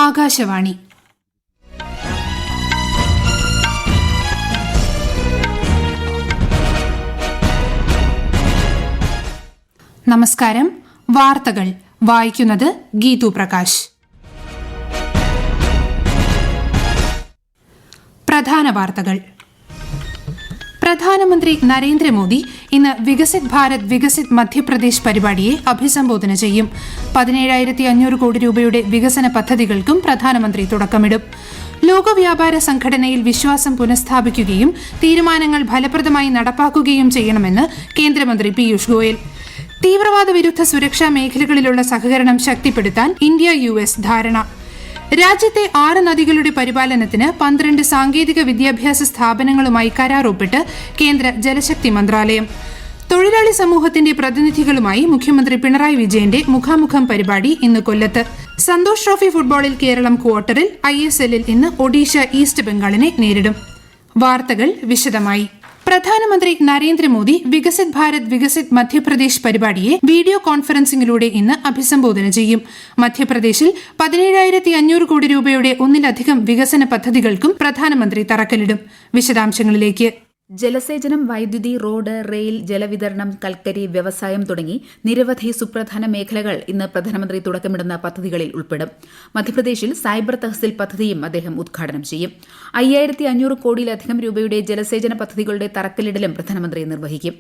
ആകാശവാണി. നമസ്കാരം. വാർത്തകൾ വായിക്കുന്നത് ഗീതു പ്രകാശ്. പ്രധാന വാർത്തകൾ. പ്രധാനമന്ത്രി നരേന്ദ്രമോദി ഇന്ന് വികസിത് ഭാരത് വികസിത് മധ്യപ്രദേശ് പരിപാടിയെ അഭിസംബോധന ചെയ്യും. 17,500 കോടി രൂപയുടെ വികസന പദ്ധതികൾക്കും പ്രധാനമന്ത്രി തുടക്കമിടും. ലോക വ്യാപാര സംഘടനയിൽ വിശ്വാസം പുനഃസ്ഥാപിക്കുകയും തീരുമാനങ്ങൾ ഫലപ്രദമായി നടപ്പാക്കുകയും ചെയ്യണമെന്ന് കേന്ദ്രമന്ത്രി പീയൂഷ് ഗോയൽ. തീവ്രവാദ വിരുദ്ധ സുരക്ഷാ മേഖലകളിലുള്ള സഹകരണം ശക്തിപ്പെടുത്താൻ ഇന്ത്യ US ധാരണ. രാജ്യത്തെ 6 നദികളുടെ പരിപാലനത്തിന് 12 സാങ്കേതിക വിദ്യാഭ്യാസ സ്ഥാപനങ്ങളുമായി കരാർ ഒപ്പിട്ട് കേന്ദ്ര ജലശക്തി മന്ത്രാലയം. തൊഴിലാളി സമൂഹത്തിന്റെ പ്രതിനിധികളുമായി മുഖ്യമന്ത്രി പിണറായി വിജയന്റെ മുഖാമുഖം പരിപാടി ഇന്ന് കൊല്ലത്ത്. സന്തോഷ് ട്രോഫി ഫുട്ബോളിൽ കേരളം ക്വാർട്ടറിൽ. ISLൽ ഇന്ന് ഒഡീഷ ഈസ്റ്റ് ബംഗാളിനെ നേരിടും. വാർത്തകൾ വിശദമായി. പ്രധാനമന്ത്രി നരേന്ദ്രമോദി വികസിത് ഭാരത് വികസിത് മധ്യപ്രദേശ് പരിപാടിയെ വീഡിയോ കോൺഫറൻസിംഗിലൂടെ ഇന്ന് അഭിസംബോധന ചെയ്യും. മധ്യപ്രദേശിൽ 17,500 കോടി രൂപയുടെ ഒന്നിലധികം വികസന പദ്ധതികൾക്കും പ്രധാനമന്ത്രി തറക്കല്ലിടും. വിശദാംശങ്ങളിലേക്ക്. ജലസേചനം, വൈദ്യുതി, റോഡ്, റെയിൽ, ജലവിതരണം, കൽക്കരി, വ്യവസായം തുടങ്ങി നിരവധി സുപ്രധാന മേഖലകൾ ഇന്ന് പ്രധാനമന്ത്രി തുടക്കമിടുന്ന പദ്ധതികളിൽ ഉൾപ്പെടും. മധ്യപ്രദേശിൽ സൈബർ തഹസിൽ പദ്ധതിയും അദ്ദേഹം ഉദ്ഘാടനം ചെയ്യും. 5,500 കോടിയിലധികം രൂപയുടെ ജലസേചന പദ്ധതികളുടെ തറക്കല്ലിടലും പ്രധാനമന്ത്രി നിർവഹിക്കും.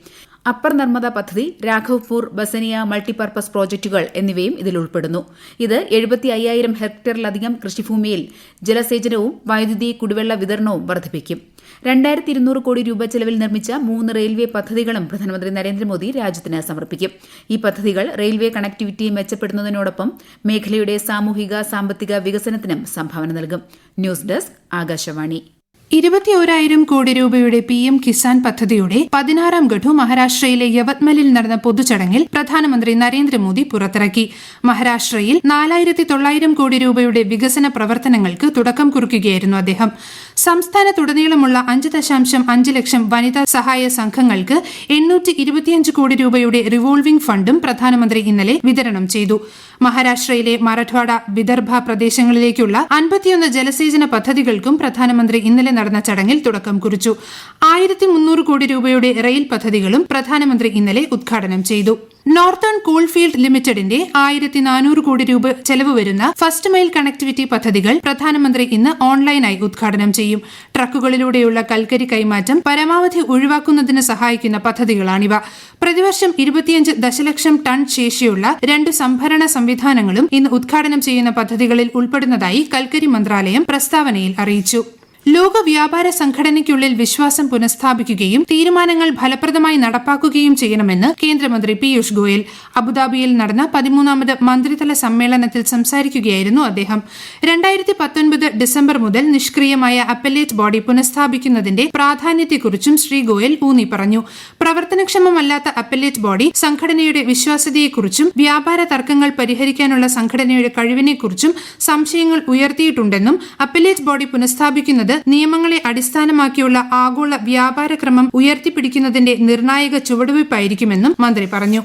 അപ്പർ നർമ്മദ പദ്ധതി, രാഘവ്പൂർ, ബസനിയ മൾട്ടിപർപ്പസ് പ്രോജക്ടുകൾ എന്നിവയും ഇതിൽ ഉൾപ്പെടുന്നു. ഇത് 75,000 ഹെക്ടറിലധികം കൃഷിഭൂമിയിൽ ജലസേചനവും വൈദ്യുതി, കുടിവെള്ള വിതരണവും വർദ്ധിപ്പിക്കും. 2,200 കോടി രൂപ ചെലവിൽ നിർമ്മിച്ച 3 റെയിൽവേ പദ്ധതികളും പ്രധാനമന്ത്രി നരേന്ദ്രമോദി രാജ്യത്തിന് സമർപ്പിക്കും. ഈ പദ്ധതികൾ റെയിൽവേ കണക്ടിവിറ്റി മെച്ചപ്പെടുത്തുന്നതിനോടൊപ്പം മേഖലയുടെ സാമൂഹിക സാമ്പത്തിക വികസനത്തിനും സംഭാവന നൽകും. News desk, Akashvani. 21,000 കോടി രൂപയുടെ PM കിസാൻ പദ്ധതിയുടെ 16ാം ഗഡു മഹാരാഷ്ട്രയിലെ യവത്മലിൽ നടന്ന പൊതുചടങ്ങിൽ പ്രധാനമന്ത്രി നരേന്ദ്രമോദി പുറത്തിറക്കി. മഹാരാഷ്ട്രയിൽ 4,900 കോടി രൂപയുടെ വികസന പ്രവർത്തനങ്ങൾക്ക് തുടക്കം കുറിക്കുകയായിരുന്നു അദ്ദേഹം. സംസ്ഥാനത്തുടനീളമുള്ള 5.5 ലക്ഷം വനിതാ സഹായ സംഘങ്ങൾക്ക് 825 കോടി രൂപയുടെ റിവോൾവിംഗ് ഫണ്ടും പ്രധാനമന്ത്രി ഇന്നലെ വിതരണം ചെയ്തു. മഹാരാഷ്ട്രയിലെ മറാഠ്വാഡ, വിദർഭ പ്രദേശങ്ങളിലേക്കുള്ള 51 ജലസേചന പദ്ധതികൾക്കും പ്രധാനമന്ത്രി ഇന്നലെ നടന്ന ചടങ്ങിൽ തുടക്കം കുറിച്ചു. 1,300 കോടി രൂപയുടെ റെയിൽ പദ്ധതികളും പ്രധാനമന്ത്രി ഇന്നലെ ഉദ്ഘാടനം ചെയ്തു. നോർത്തേൺ കോൾഫീൽഡ് ലിമിറ്റഡിന്റെ 1,400 കോടി രൂപ ചെലവ് വരുന്ന ഫസ്റ്റ് മൈൽ കണക്ടിവിറ്റി പദ്ധതികൾ പ്രധാനമന്ത്രി ഇന്ന് ഓൺലൈനായി ഉദ്ഘാടനം ചെയ്യും. ട്രക്കുകളിലൂടെയുള്ള കൽക്കരി കൈമാറ്റം പരമാവധി ഒഴിവാക്കുന്നതിന് സഹായിക്കുന്ന പദ്ധതികളാണിവ. പ്രതിവർഷം 25 ദശലക്ഷം ടൺ ശേഷിയുള്ള 2 സംഭരണ സംവിധാനങ്ങളും ഇന്ന് ഉദ്ഘാടനം ചെയ്യുന്ന പദ്ധതികളിൽ ഉൾപ്പെടുന്നതായി കൽക്കരി മന്ത്രാലയം പ്രസ്താവനയിൽ അറിയിച്ചു. ലോക വ്യാപാര സംഘടനയ്ക്കുള്ളിൽ വിശ്വാസം പുനഃസ്ഥാപിക്കുകയും തീരുമാനങ്ങൾ ഫലപ്രദമായി നടപ്പാക്കുകയും ചെയ്യണമെന്ന് കേന്ദ്രമന്ത്രി പീയൂഷ് ഗോയൽ. അബുദാബിയിൽ നടന്ന 13ാമത് മന്ത്രിതല സമ്മേളനത്തിൽ സംസാരിക്കുകയായിരുന്നു അദ്ദേഹം. 2019 ഡിസംബർ മുതൽ നിഷ്ക്രിയമായ അപ്പലേറ്റ് ബോഡി പുനഃസ്ഥാപിക്കുന്നതിന്റെ പ്രാധാന്യത്തെക്കുറിച്ചും ശ്രീ ഗോയൽ ഊന്നി പറഞ്ഞു. പ്രവർത്തനക്ഷമമല്ലാത്ത അപ്പലേറ്റ് ബോഡി സംഘടനയുടെ വിശ്വാസ്യതയെക്കുറിച്ചും വ്യാപാര തർക്കങ്ങൾ പരിഹരിക്കാനുള്ള സംഘടനയുടെ കഴിവിനെക്കുറിച്ചും സംശയങ്ങൾ ഉയർത്തിയിട്ടുണ്ടെന്നും അപ്പലേറ്റ് ബോഡി പുനഃസ്ഥാപിക്കുന്നത് നിയമങ്ങളെ അടിസ്ഥാനമാക്കിയുള്ള ആഗോള വ്യാപാര ക്രമം ഉയർത്തിപ്പിടിക്കുന്നതിന്റെ നിർണായക ചുവടുവയ്പായിരിക്കുമെന്നും മന്ത്രി പറഞ്ഞു.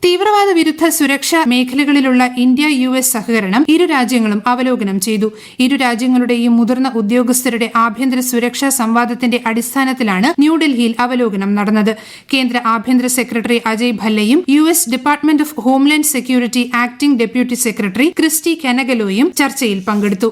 തീവ്രവാദ വിരുദ്ധ സുരക്ഷാ മേഖലകളിലുള്ള ഇന്ത്യ US സഹകരണം ഇരു രാജ്യങ്ങളും അവലോകനം ചെയ്തു. ഇരു രാജ്യങ്ങളുടെയും മുതിർന്ന ഉദ്യോഗസ്ഥരുടെ ആഭ്യന്തര സുരക്ഷാ സംവാദത്തിന്റെ അടിസ്ഥാനത്തിലാണ് ന്യൂഡൽഹിയിൽ അവലോകനം നടന്നത്. കേന്ദ്ര ആഭ്യന്തര സെക്രട്ടറി അജയ് ഭല്ലയും US department of homeland security acting deputy secretary Christie കെനഗലോയും ചർച്ചയിൽ പങ്കെടുത്തു.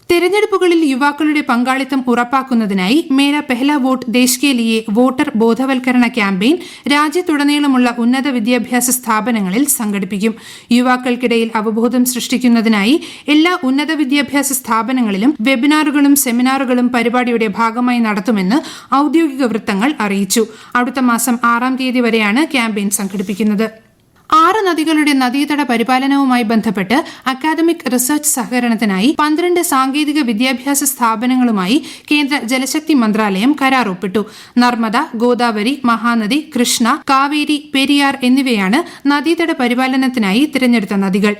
തെരഞ്ഞെടുപ്പുകളിൽ യുവാക്കളുടെ പങ്കാളിത്തം ഉറപ്പാക്കുന്നതിനായി മേര പെഹ്ല വോട്ട് ദേശ് കെ ലിയെ വോട്ടർ ബോധവൽക്കരണ ക്യാമ്പയിൻ രാജ്യത്തുടനീളമുള്ള ഉന്നത വിദ്യാഭ്യാസ സ്ഥാപനങ്ങളിൽ സംഘടിപ്പിക്കും. യുവാക്കൾക്കിടയിൽ അവബോധം സൃഷ്ടിക്കുന്നതിനായി എല്ലാ ഉന്നത വിദ്യാഭ്യാസ സ്ഥാപനങ്ങളിലും വെബിനാറുകളും സെമിനാറുകളും പരിപാടിയുടെ ഭാഗമായി നടത്തുമെന്ന് ഔദ്യോഗിക വൃത്തങ്ങൾ അറിയിച്ചു. അടുത്ത മാസം 6ാം തീയതി വരെയാണ് ക്യാമ്പയിൻ സംഘടിപ്പിക്കുന്നത്. 6 നദികളുടെ നദീതട പരിപാലനവുമായി ബന്ധപ്പെട്ട് അക്കാദമിക് റിസർച്ച് സഹകരണത്തിനായി 12 സാങ്കേതിക വിദ്യാഭ്യാസ സ്ഥാപനങ്ങളുമായി കേന്ദ്ര ജലശക്തി മന്ത്രാലയം കരാർ ഒപ്പിട്ടു. നർമ്മദ, ഗോദാവരി, മഹാനദി, കൃഷ്ണ, കാവേരി, പെരിയാർ എന്നിവയാണ് നദീതട പരിപാലനത്തിനായി തിരഞ്ഞെടുത്ത നദികൾ.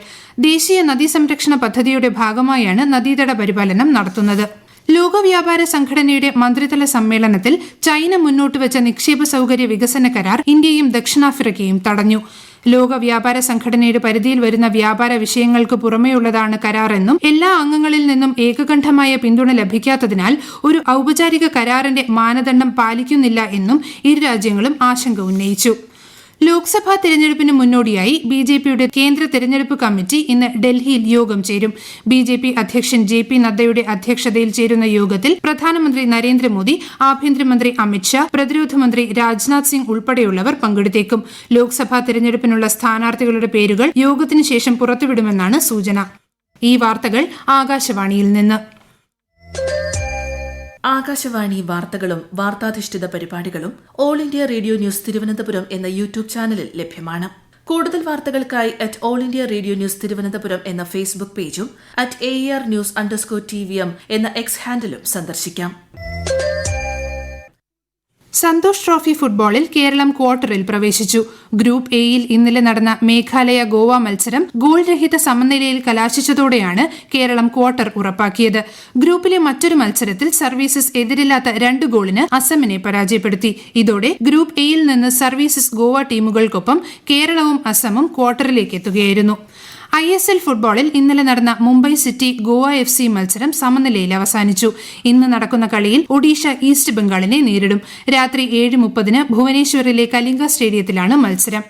ദേശീയ നദീ സംരക്ഷണ പദ്ധതിയുടെ ഭാഗമായാണ് നദീതട പരിപാലനം നടത്തുന്നത്. ലോക വ്യാപാര സംഘടനയുടെ മന്ത്രിതല സമ്മേളനത്തിൽ ചൈന മുന്നോട്ട് വെച്ച നിക്ഷേപ സൌകര്യ വികസന കരാർ ഇന്ത്യയും ദക്ഷിണാഫ്രിക്കയും തടഞ്ഞു. ലോക വ്യാപാര സംഘടനയുടെ പരിധിയിൽ വരുന്ന വ്യാപാര വിഷയങ്ങൾക്ക് പുറമെയുള്ളതാണ് കരാറെന്നും എല്ലാ അംഗങ്ങളിൽ നിന്നും ഏകകണ്ഠമായ പിന്തുണ ലഭിക്കാത്തതിനാൽ ഒരു ഔപചാരിക കരാറിന്റെ മാനദണ്ഡം പാലിക്കുന്നില്ല എന്നും ഇരു രാജ്യങ്ങളും ആശങ്ക ഉന്നയിച്ചു. ലോക്സഭാ തെരഞ്ഞെടുപ്പിന് മുന്നോടിയായി ബിജെപിയുടെ കേന്ദ്ര തെരഞ്ഞെടുപ്പ് കമ്മിറ്റി ഇന്ന് ഡൽഹിയിൽ യോഗം ചേരും. ബിജെപി അധ്യക്ഷൻ JP നദ്ദയുടെ അധ്യക്ഷതയിൽ ചേരുന്ന യോഗത്തിൽ പ്രധാനമന്ത്രി നരേന്ദ്രമോദി, ആഭ്യന്തരമന്ത്രി അമിത്ഷാ, പ്രതിരോധ മന്ത്രി രാജ്നാഥ് സിംഗ് ഉൾപ്പെടെയുള്ളവർ പങ്കെടുത്തേക്കും. ലോക്സഭാ തെരഞ്ഞെടുപ്പിനുള്ള സ്ഥാനാർത്ഥികളുടെ പേരുകൾ യോഗത്തിന് ശേഷം പുറത്തുവിടുമെന്നാണ് സൂചന. ഈ വാർത്തകൾ ആകാശവാണിയിൽ നിന്ന്. ആകാശവാണി വാർത്തകളും വാർത്താധിഷ്ഠിത പരിപാടികളും all India radio news Thiruvananthapuram എന്ന യൂട്യൂബ് ചാനലിൽ ലഭ്യമാണ്. കൂടുതൽ വാർത്തകൾക്കായി @AllIndiaRadioNews തിരുവനന്തപുരം എന്ന ഫേസ്ബുക്ക് പേജും @ARnews_TVM എന്ന എക്സ് ഹാൻഡിലും സന്ദർശിക്കാം. സന്തോഷ് ട്രോഫി ഫുട്ബോളിൽ കേരളം ക്വാർട്ടറിൽ പ്രവേശിച്ചു. ഗ്രൂപ്പ് എയിൽ ഇന്നലെ നടന്ന മേഘാലയ ഗോവ മത്സരം ഗോൾ രഹിത സമനിലയിൽ കലാശിച്ചതോടെയാണ് കേരളം ക്വാർട്ടർ ഉറപ്പാക്കിയത്. ഗ്രൂപ്പിലെ മറ്റൊരു മത്സരത്തിൽ സർവീസസ് എതിരില്ലാത്ത 2 ഗോളിന് അസമിനെ പരാജയപ്പെടുത്തി. ഇതോടെ ഗ്രൂപ്പ് എയിൽ നിന്ന് സർവീസസ് ഗോവ ടീമുകൾക്കൊപ്പം കേരളവും അസമും ക്വാർട്ടറിലേക്ക് എത്തുകയായിരുന്നു. ISL ഫുട്ബോളിൽ ഇന്നലെ നടന്ന മുംബൈ സിറ്റി ഗോവ FC മത്സരം സമനിലയിൽ അവസാനിച്ചു. ഇന്ന് നടക്കുന്ന കളിയിൽ ഒഡീഷ ഈസ്റ്റ് ബംഗാളിനെ നേരിടും. രാത്രി 7:30 ഭുവനേശ്വറിലെ കലിംഗ സ്റ്റേഡിയത്തിലാണ് മത്സരം.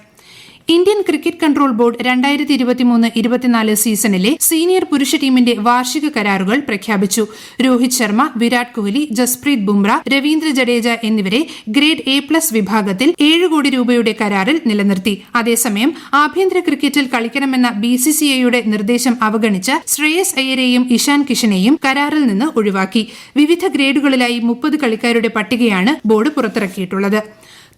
ഇന്ത്യൻ ക്രിക്കറ്റ് കൺട്രോൾ ബോർഡ് 2023-24 സീസണിലെ സീനിയർ പുരുഷ ടീമിന്റെ വാർഷിക കരാറുകൾ പ്രഖ്യാപിച്ചു. രോഹിത് ശർമ്മ, വിരാട് കോഹ്ലി, ജസ്പ്രീത് ബുംറ, രവീന്ദ്ര ജഡേജ എന്നിവരെ ഗ്രേഡ് A+ വിഭാഗത്തിൽ 7 കോടി രൂപയുടെ കരാറിൽ നിലനിർത്തി. അതേസമയം ആഭ്യന്തര ക്രിക്കറ്റിൽ കളിക്കണമെന്ന BCCIയുടെ നിർദ്ദേശം അവഗണിച്ച ശ്രേയസ് അയ്യരെയും ഇഷാൻ കിഷനെയും കരാറിൽ നിന്ന് ഒഴിവാക്കി. വിവിധ ഗ്രേഡുകളിലായി 30 കളിക്കാരുടെ പട്ടികയാണ് ബോർഡ് പുറത്തിറക്കിയിട്ടുള്ളത്.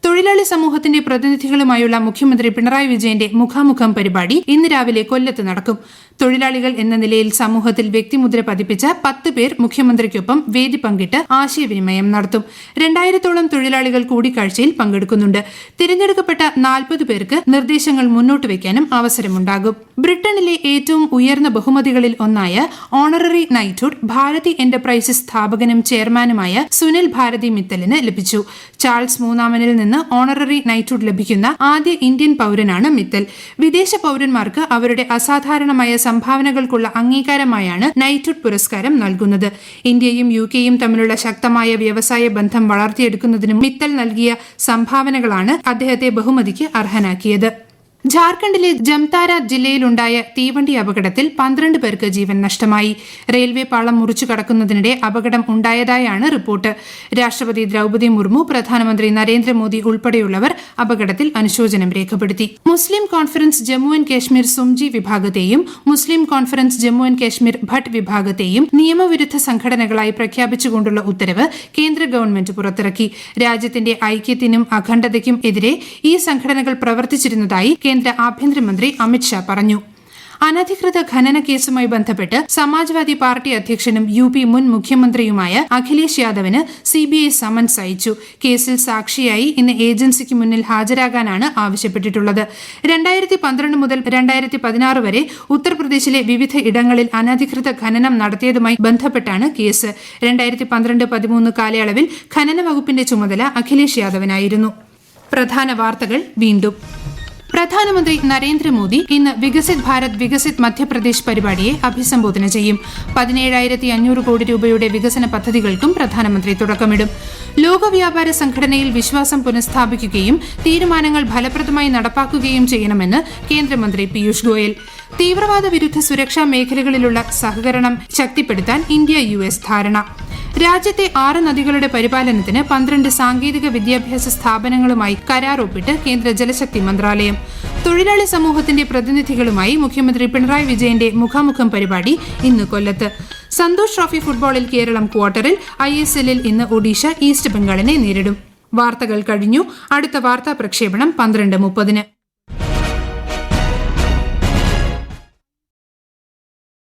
തൊഴിലാളി സമൂഹത്തിന്റെ പ്രതിനിധികളുമായുള്ള മുഖ്യമന്ത്രി പിണറായി വിജയന്റെ മുഖാമുഖം പരിപാടി ഇന്ന് രാവിലെ കൊല്ലത്ത് നടക്കും. തൊഴിലാളികൾ എന്ന നിലയിൽ സമൂഹത്തിൽ വ്യക്തിമുദ്ര പതിപ്പിച്ച 10 പേർ മുഖ്യമന്ത്രിക്കൊപ്പം വേദി പങ്കിട്ട് ആശയവിനിമയം നടത്തും. 2000-ഓളം തൊഴിലാളികൾ കൂടിക്കാഴ്ചയിൽ പങ്കെടുക്കുന്നുണ്ട്. തിരഞ്ഞെടുക്കപ്പെട്ട 40 പേർക്ക് നിർദ്ദേശങ്ങൾ മുന്നോട്ട് വയ്ക്കാനും അവസരമുണ്ടാകും. ബ്രിട്ടനിലെ ഏറ്റവും ഉയർന്ന ബഹുമതികളിൽ ഒന്നായ ഓണററി നൈറ്റ്ഹുഡ് ഭാരതി എന്റർപ്രൈസസ് സ്ഥാപകനും ചെയർമാനുമായ സുനിൽ ഭാരതി മിത്തലിന് ലഭിച്ചു. ചാൾസ് മൂന്നാമനിൽ നിന്ന് ഓണററി നൈറ്റ്ഹുഡ് ലഭിക്കുന്ന ആദ്യ ഇന്ത്യൻ പൌരനാണ് മിത്തൽ. വിദേശ പൌരന്മാർക്ക് അവരുടെ അസാധാരണമായ സംഭാവനകൾക്കുള്ള അംഗീകാരമായാണ് നൈറ്റ്ഹുഡ് പുരസ്കാരം നൽകുന്നത്. ഇന്ത്യയും UK-യും തമ്മിലുള്ള ശക്തമായ വ്യവസായ ബന്ധം വളർത്തിയെടുക്കുന്നതിനും മിത്തൽ നൽകിയ സംഭാവനകളാണ് അദ്ദേഹത്തെ ബഹുമതിക്ക് അർഹനാക്കിയത്. ജാർഖണ്ഡിലെ ജംതാര ജില്ലയിലുണ്ടായ തീവണ്ടി അപകടത്തിൽ 12 പേർക്ക് ജീവൻ നഷ്ടമായി. റെയിൽവേ പാളം മുറിച്ചു കടക്കുന്നതിനിടെ അപകടം ഉണ്ടായതായാണ് റിപ്പോർട്ട്. രാഷ്ട്രപതി ദ്രൌപദി മുർമു, പ്രധാനമന്ത്രി നരേന്ദ്രമോദി ഉൾപ്പെടെയുള്ളവർ അപകടത്തിൽ അനുശോചനം രേഖപ്പെടുത്തി. Muslim conference Jammu and Kashmir Sumji വിഭാഗത്തെയും Muslim conference Jammu and Kashmir Bhat വിഭാഗത്തെയും നിയമവിരുദ്ധ സംഘടനകളായി പ്രഖ്യാപിച്ചുകൊണ്ടുള്ള ഉത്തരവ് കേന്ദ്ര ഗവൺമെന്റ് പുറത്തിറക്കി. രാജ്യത്തിന്റെ ഐക്യത്തിനും അഖണ്ഡതയ്ക്കും എതിരെ ഈ സംഘടനകൾ പ്രവർത്തിച്ചിരുന്നതായി കേന്ദ്ര ആഭ്യന്തരമന്ത്രി അമിത്ഷാ പറഞ്ഞു. അനധികൃത ഖനന കേസുമായി ബന്ധപ്പെട്ട് സമാജ്വാദി പാർട്ടി അധ്യക്ഷനും UP മുൻ മുഖ്യമന്ത്രിയുമായ അഖിലേഷ് യാദവിന് CBI സമൻസ് അയച്ചു. കേസിൽ സാക്ഷിയായി ഇന്ന് ഏജൻസിക്ക് മുന്നിൽ ഹാജരാകാനാണ് ആവശ്യപ്പെട്ടിട്ടുള്ളത്. 2012 മുതൽ 2016 വരെ ഉത്തർപ്രദേശിലെ വിവിധ ഇടങ്ങളിൽ അനധികൃത ഖനനം നടത്തിയതുമായി ബന്ധപ്പെട്ടാണ് കേസ്. 2012-13 കാലയളവിൽ ഖനന വകുപ്പിന്റെ ചുമതല അഖിലേഷ് യാദവിനായിരുന്നു. പ്രധാന വാർത്തകൾ വീണ്ടും. പ്രധാനമന്ത്രി നരേന്ദ്രമോദി ഇന്ന് വികസിത് ഭാരത് വികസിത് മധ്യപ്രദേശ് പരിപാടിയെ അഭിസംബോധന ചെയ്യും. 17,500 കോടി രൂപയുടെ വികസന പദ്ധതികൾക്കും പ്രധാനമന്ത്രി തുടക്കമിടും. ലോക വ്യാപാര സംഘടനയിൽ വിശ്വാസം പുനഃസ്ഥാപിക്കുകയും തീരുമാനങ്ങൾ ഫലപ്രദമായി നടപ്പാക്കുകയും ചെയ്യണമെന്ന് കേന്ദ്രമന്ത്രി പീയൂഷ് ഗോയൽ. തീവ്രവാദ വിരുദ്ധ സുരക്ഷാ മേഖലകളിലുള്ള സഹകരണം ശക്തിപ്പെടുത്താൻ ഇന്ത്യ-US ധാരണ. രാജ്യത്തെ 6 നദികളുടെ പരിപാലനത്തിന് 12 സാങ്കേതിക വിദ്യാഭ്യാസ സ്ഥാപനങ്ങളുമായി കരാർ ഒപ്പിട്ട് കേന്ദ്ര ജലശക്തി മന്ത്രാലയം. തൊഴിലാളി സമൂഹത്തിന്റെ പ്രതിനിധികളുമായി മുഖ്യമന്ത്രി പിണറായി വിജയന്റെ മുഖാമുഖം പരിപാടി ഇന്ന് കൊല്ലത്ത്. സന്തോഷ് ട്രോഫി ഫുട്ബോളിൽ കേരളം ക്വാർട്ടറിൽ. ISL-ൽ ഇന്ന് ഒഡീഷ ഈസ്റ്റ് ബംഗാളിനെ നേരിടും. വാർത്തകൾ കഴിഞ്ഞു. അടുത്ത വാർത്താ പ്രക്ഷേപണം 12:30.